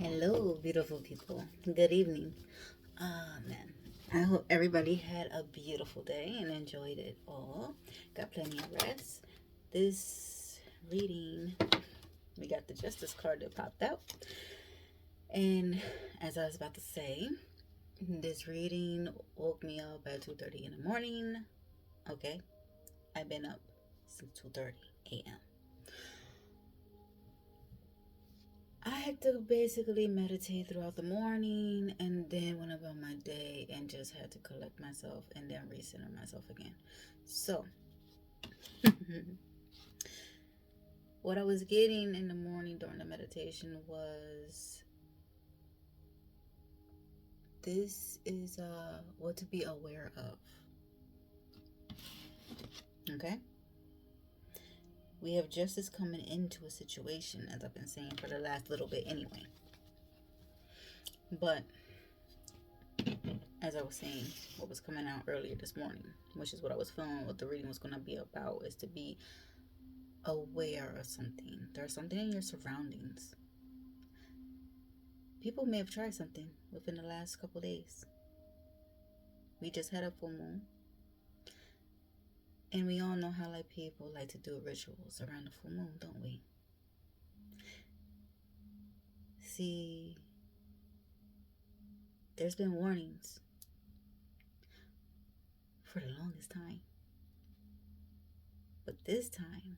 Hello, beautiful people. Good evening. Man, I hope everybody had a beautiful day and enjoyed it all. Got plenty of rest. This reading, we got the Justice card that popped out. And as I was about to say, this reading woke me up at 2:30 in the morning. Okay, I've been up since 2:30 a.m. I had to basically meditate throughout the morning and then went about my day and just had to collect myself and then recenter myself again. So, what I was getting in the morning during the meditation was this is what to be aware of. Okay? We have justice coming into a situation, as I've been saying for the last little bit anyway. But as I was saying, what was coming out earlier this morning, which is what I was feeling, what the reading was going to be about, is to be aware of something. There's something in your surroundings. People may have tried something within the last couple days. We just had a full moon, and we all know how people like to do rituals around the full moon, don't we? See, there's been warnings for the longest time, but this time,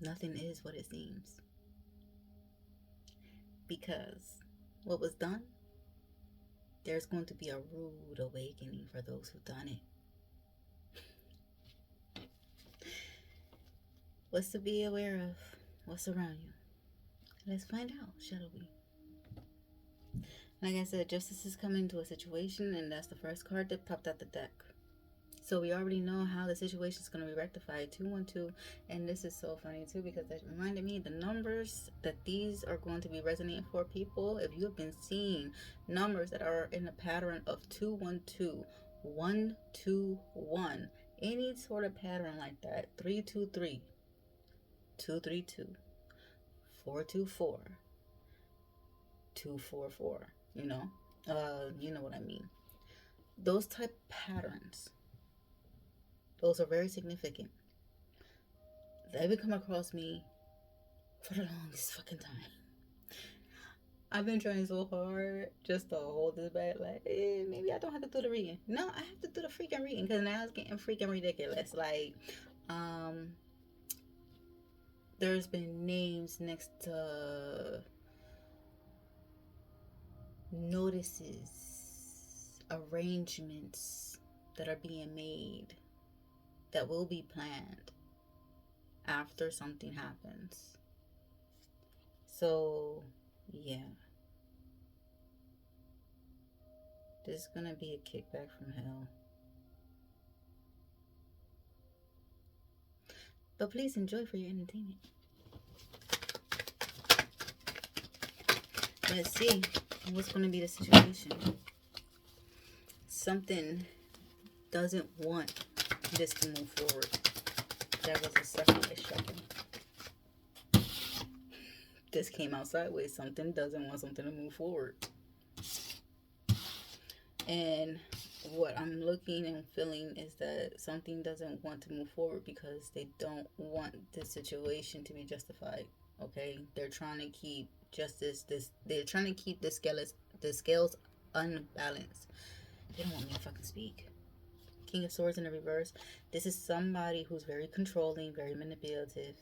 nothing is what it seems, because what was done, there's going to be a rude awakening for those who've done it. What's to be aware of? What's around you? Let's find out, shall we? Like I said, justice is coming to a situation, and that's the first card that popped out the deck. So we already know how the situation is going to be rectified. 212, and this is so funny too because that reminded me the numbers that these are going to be resonating for people. If you have been seeing numbers that are in the pattern of 212, 121, any sort of pattern like that, 323, 232, 424, 244, you know what I mean. Those type patterns, those are very significant. They've been coming across me for the longest fucking time. I've been trying so hard just to hold this back. Like, maybe I don't have to do the reading. No, I have to do the freaking reading because now it's getting freaking ridiculous. Like, um, there's been names next to notices, arrangements that are being made that will be planned after something happens. So, yeah. This is gonna be a kickback from hell. But please enjoy for your entertainment. Let's see what's gonna be the situation. Something doesn't want this to move forward. That was a second shuffle. This came out sideways. Something doesn't want something to move forward. And what I'm looking and feeling is that something doesn't want to move forward because they don't want the situation to be justified. Okay, they're trying to keep justice. They're trying to keep the scales unbalanced. They don't want me to fucking speak. King of Swords in the reverse. This is somebody who's very controlling, very manipulative,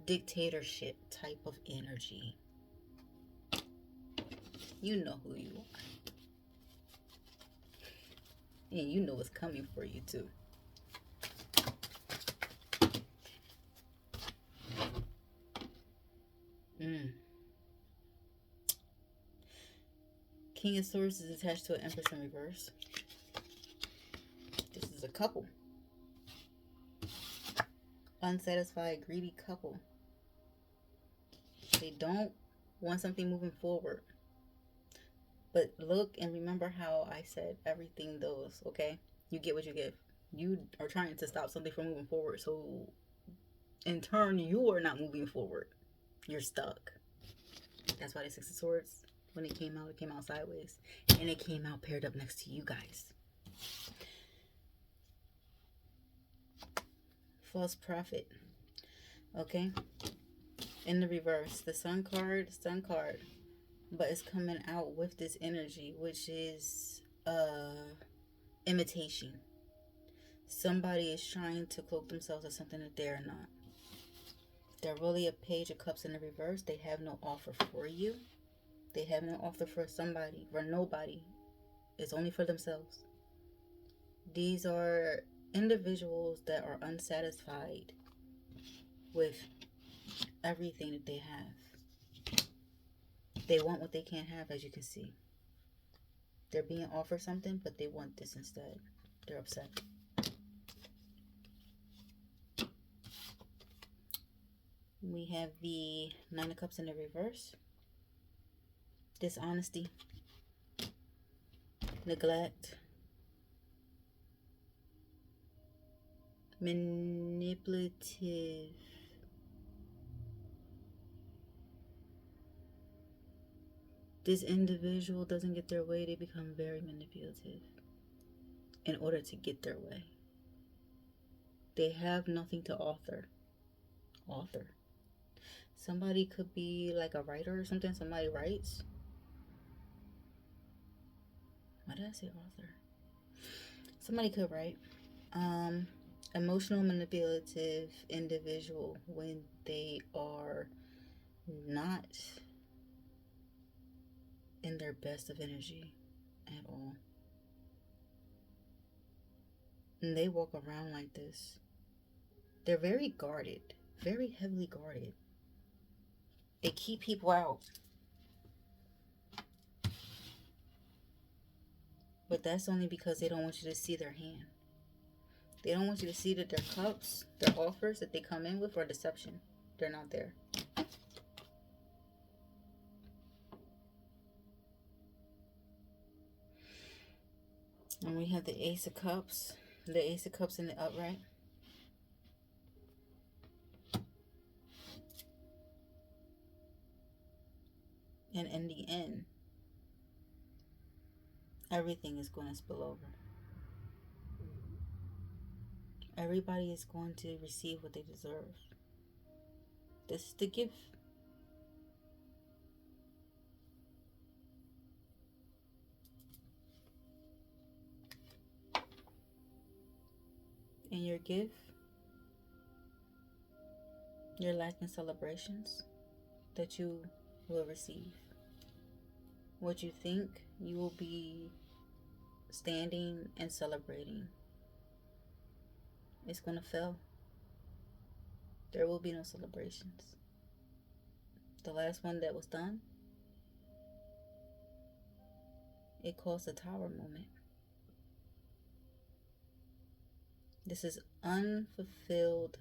dictatorship type of energy. You know who you are. And you know what's coming for you too. King of Swords is attached to an Empress in reverse. This is a couple. Unsatisfied, greedy couple. They don't want something moving forward. But look and remember how I said everything goes, okay? You get what you give. You are trying to stop something from moving forward. So In turn, you are not moving forward. You're stuck. That's why the Six of Swords, when it came out sideways. And it came out paired up next to you guys. False prophet. Okay? In the reverse, the sun card, but it's coming out with this energy, which is imitation. Somebody is trying to cloak themselves as something that they're not. They're really a Page of Cups in the reverse. They have no offer for you. They have no offer for somebody, for nobody. It's only for themselves. These are individuals that are unsatisfied with everything that they have. They want what they can't have, as you can see. They're being offered something, but they want this instead. They're upset. We have the Nine of Cups in the reverse. Dishonesty. Neglect. Manipulative. This individual doesn't get their way, they become very manipulative in order to get their way. They have nothing to author. Somebody could be like a writer or something. Somebody writes. Why did I say author? Somebody could write. Emotional manipulative individual when they are not in their best of energy at all. And they walk around like this. They're very guarded, very heavily guarded. They keep people out. But that's only because they don't want you to see their hand. They don't want you to see that their cups, their offers that they come in with are deception. They're not there. And we have the Ace of Cups. The Ace of Cups in the upright. And in the end, everything is going to spill over. Everybody is going to receive what they deserve. This is the gift. And your gift, you're lacking celebrations that you will receive. What you think, you will be standing and celebrating. It's going to fail. There will be no celebrations. The last one that was done, it caused a tower moment. This is unfulfilled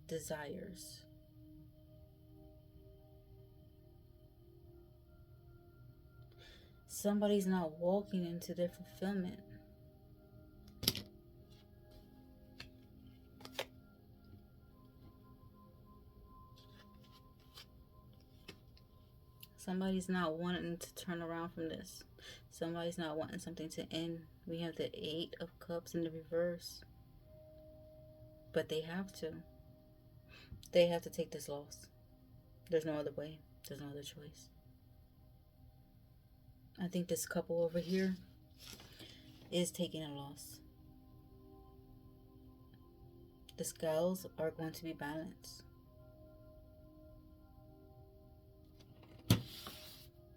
desires. Somebody's not walking into their fulfillment. Somebody's not wanting to turn around from this. Somebody's not wanting something to end. We have the Eight of Cups in the reverse. But they have to. They have to take this loss. There's no other way. There's no other choice. I think this couple over here is taking a loss. The scales are going to be balanced.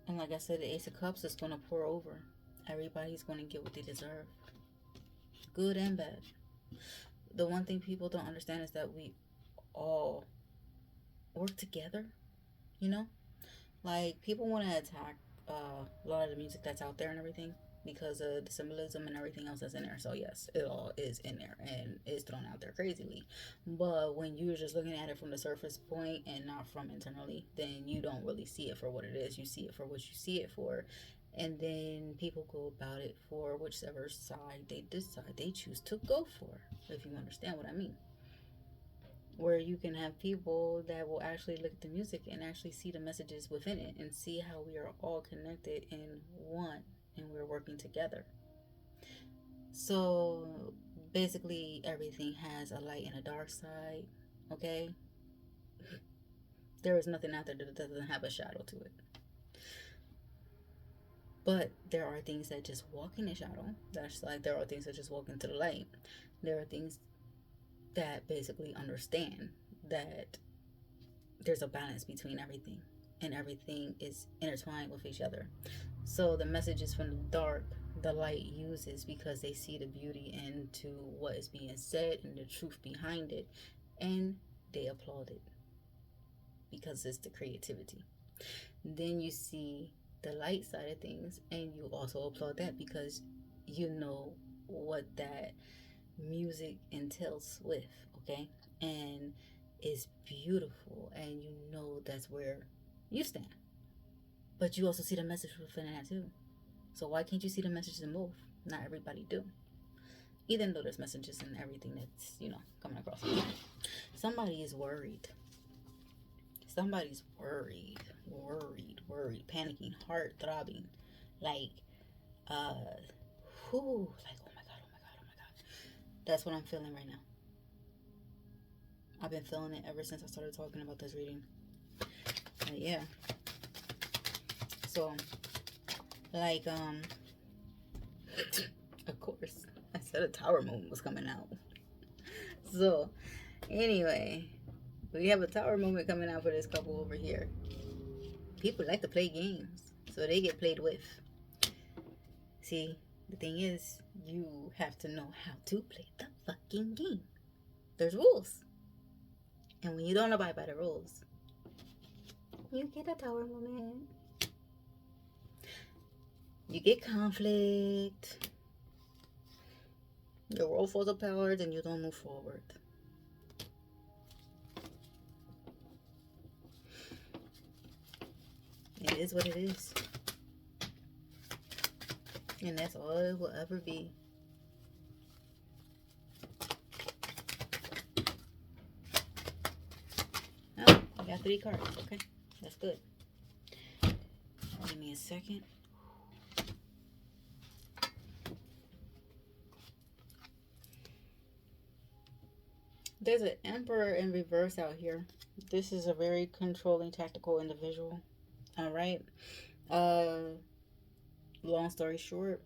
And like I said, the Ace of Cups is going to pour over. Everybody's going to get what they deserve. Good and bad. The one thing people don't understand is that we all work together. You know? Like, people want to attack a lot of the music that's out there and everything because of the symbolism and everything else that's in there. So yes, it all is in there and is thrown out there crazily. But when you're just looking at it from the surface point and not from internally, then you don't really see it for what it is. You see it for what you see it for. And then people go about it for whichever side they decide they choose to go for, if you understand what I mean. where you can have people that will actually look at the music and actually see the messages within it and see how we are all connected in one and we're working together. So basically, everything has a light and a dark side, okay? There is nothing out there that doesn't have a shadow to it. But there are things that just walk in the shadow. That's like there are things that just walk into the light. There are things that basically understand that there's a balance between everything and everything is intertwined with each other. So the messages from the dark, the light uses because they see the beauty into what is being said and the truth behind it, and they applaud it because it's the creativity. Then you see the light side of things, and you also applaud that because you know what that music entails with, okay? And it's beautiful, and you know that's where you stand. But you also see the message within that too. So why can't you see the messages in both? Not everybody do. Even though there's messages in everything that's, coming across. Somebody is worried. Somebody's worried, panicking, heart throbbing, like, like, oh my god, oh my god, oh my god. That's what I'm feeling right now. I've been feeling it ever since I started talking about this reading. Yeah. So, like, of course, I said a tower moment was coming out. So, anyway, we have a tower moment coming out for this couple over here. People like to play games, so they get played with. See, the thing is, you have to know how to play the fucking game. There's rules. And when you don't abide by the rules, you get a tower moment. You get conflict. Your world falls apart and you don't move forward. It is what it is. And that's all it will ever be. Oh, I got 3 cards. Okay, that's good. Give me a second. There's an Emperor in reverse out here. This is a very controlling, tactical individual. All right. Long story short,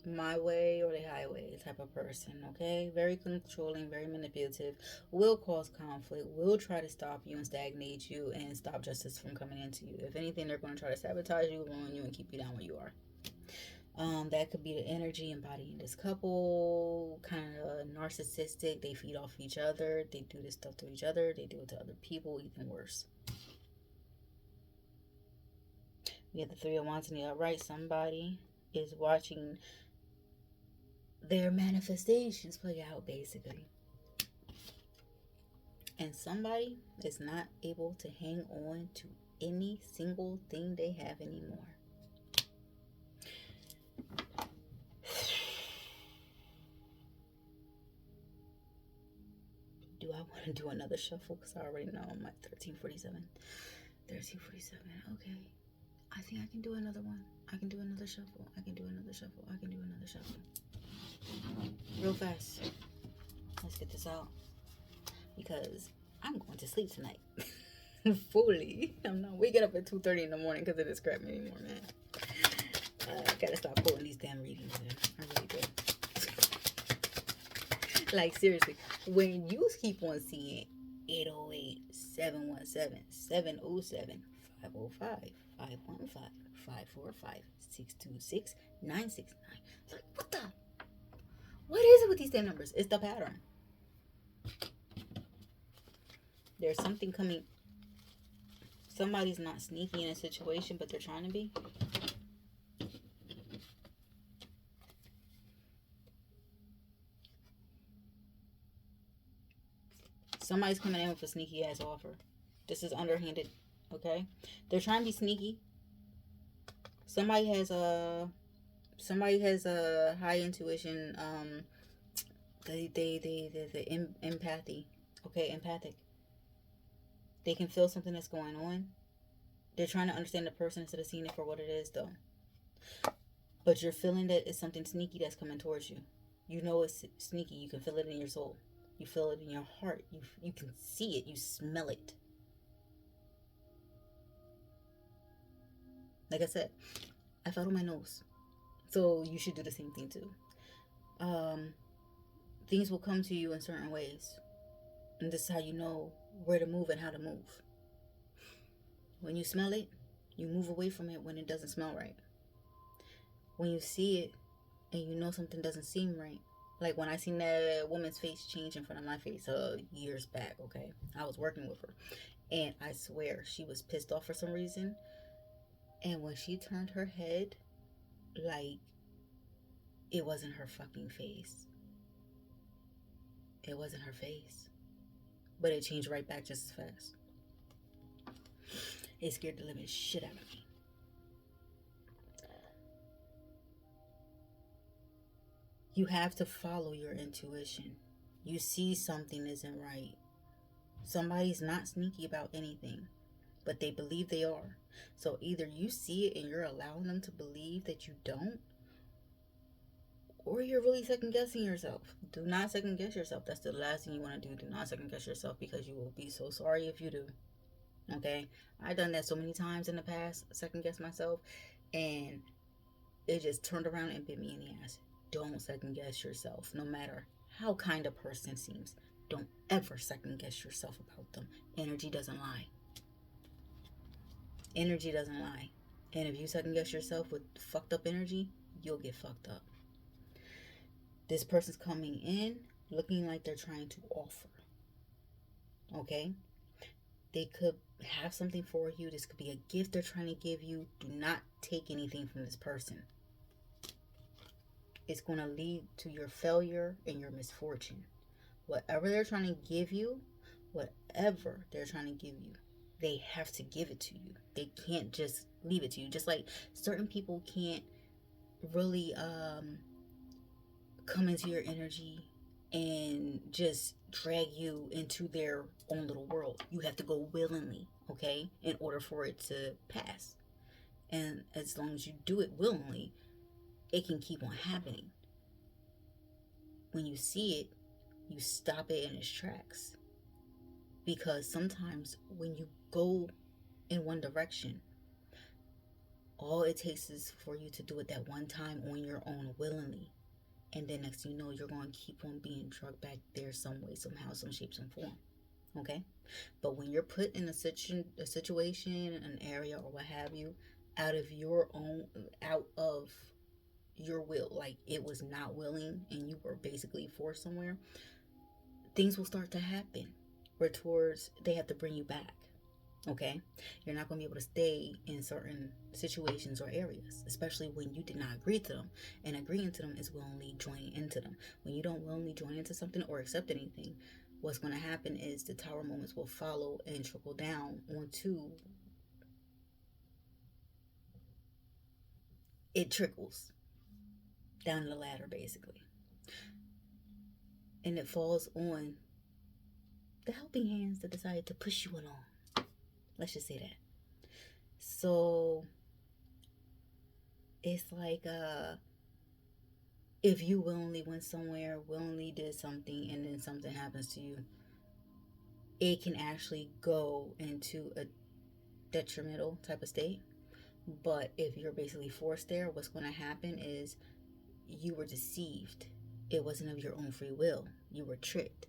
my way or the highway type of person, okay? Very controlling, very manipulative, will cause conflict, will try to stop you and stagnate you and stop justice from coming into you. If anything, they're going to try to sabotage you, ruin you, and keep you down where you are. That could be the energy embodying this couple, kind of narcissistic. They feed off each other. They do this stuff to each other. They do it to other people, even worse. We have the 3 of Wands in the upright. Somebody is watching their manifestations play out, basically. And somebody is not able to hang on to any single thing they have anymore. Do I want to do another shuffle? Because I already know I'm at 1347. 1347. Okay. I think I can do another one. I can do another shuffle. I can do another shuffle. I can do another shuffle. Real fast. Let's get this out. Because I'm going to sleep tonight. Fully. I'm not waking up at 2:30 in the morning because of this crap anymore, man. I gotta stop pulling these damn readings, man. I really do. Like, seriously. When you keep on seeing 808, 717, 707, 505, 515, 545, 626, 969. Like, what is it with these damn numbers? It's the pattern. There's something coming. Somebody's not sneaky in a situation, but they're trying to be. Somebody's coming in with a sneaky ass offer. This is underhanded, okay? They're trying to be sneaky. Somebody has a high intuition. The empathy. Okay, empathic. They can feel something that's going on. They're trying to understand the person instead of seeing it for what it is, though. But you're feeling that it's something sneaky that's coming towards you. You know it's sneaky. You can feel it in your soul. You feel it in your heart. You can see it. You smell it. Like I said, I follow my nose. So you should do the same thing too. Things will come to you in certain ways. And this is how you know where to move and how to move. When you smell it, you move away from it when it doesn't smell right. When you see it and you know something doesn't seem right. Like when I seen that woman's face change in front of my face years back, okay? I was working with her. And I swear she was pissed off for some reason. And when she turned her head, like, it wasn't her fucking face. It wasn't her face. But it changed right back just as fast. It scared the living shit out of me. You have to follow your intuition. You see something isn't right. Somebody's not sneaky about anything, but they believe they are. So either you see it and you're allowing them to believe that you don't, or you're really second guessing yourself. Do not second guess yourself. That's the last thing you want to do. Do not second guess yourself, because you will be so sorry if you do. Okay? I've done that so many times in the past, second guess myself, and it just turned around and bit me in the ass. Don't second guess yourself, no matter how kind a person seems. Don't ever second guess yourself about them. Energy doesn't lie. Energy doesn't lie. And if you second guess yourself with fucked up energy, you'll get fucked up. This person's coming in looking like they're trying to offer. Okay? They could have something for you. This could be a gift they're trying to give you. Do not take anything from this person. It's going to lead to your failure and your misfortune. Whatever they're trying to give you, they have to give it to you. They can't just leave it to you. Just like certain people can't really come into your energy and just drag you into their own little world. You have to go willingly, okay, in order for it to pass. And as long as you do it willingly, it can keep on happening. When you see it, you stop it in its tracks. Because sometimes when you go in one direction, all it takes is for you to do it that one time on your own willingly. And then next thing you know, you're going to keep on being drugged back there some way, somehow, some shape, some form. Okay? But when you're put in a situation, an area, or what have you, out of your will, like it was not willing and you were basically forced somewhere, things will start to happen where towards they have to bring you back. Okay? You're not going to be able to stay in certain situations or areas, especially when you did not agree to them. And agreeing to them is willingly joining into them. When you don't willingly join into something or accept anything, what's going to happen is the tower moments will follow and trickle down onto it. Trickles down the ladder, basically. And it falls on the helping hands that decided to push you along. Let's just say that. So it's like if you willingly went somewhere, willingly did something, and then something happens to you, it can actually go into a detrimental type of state. But if you're basically forced there, what's going to happen is you were deceived. It wasn't of your own free will. You were tricked,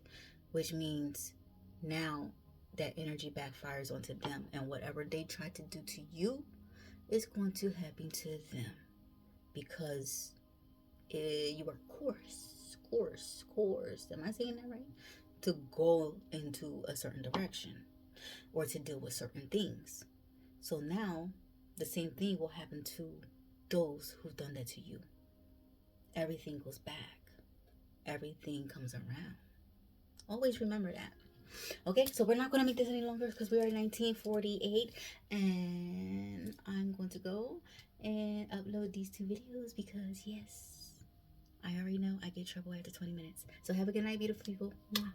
which means now that energy backfires onto them, and whatever they tried to do to you is going to happen to them, because you are course, am I saying that right, to go into a certain direction or to deal with certain things. So now the same thing will happen to those who've done that to you. Everything goes back. Everything comes around. Always remember that. Okay, so we're not going to make this any longer because we are 1948, and I'm going to go and upload these 2 videos because, yes, I already know I get trouble after 20 minutes. So have a good night, beautiful people. Mwah.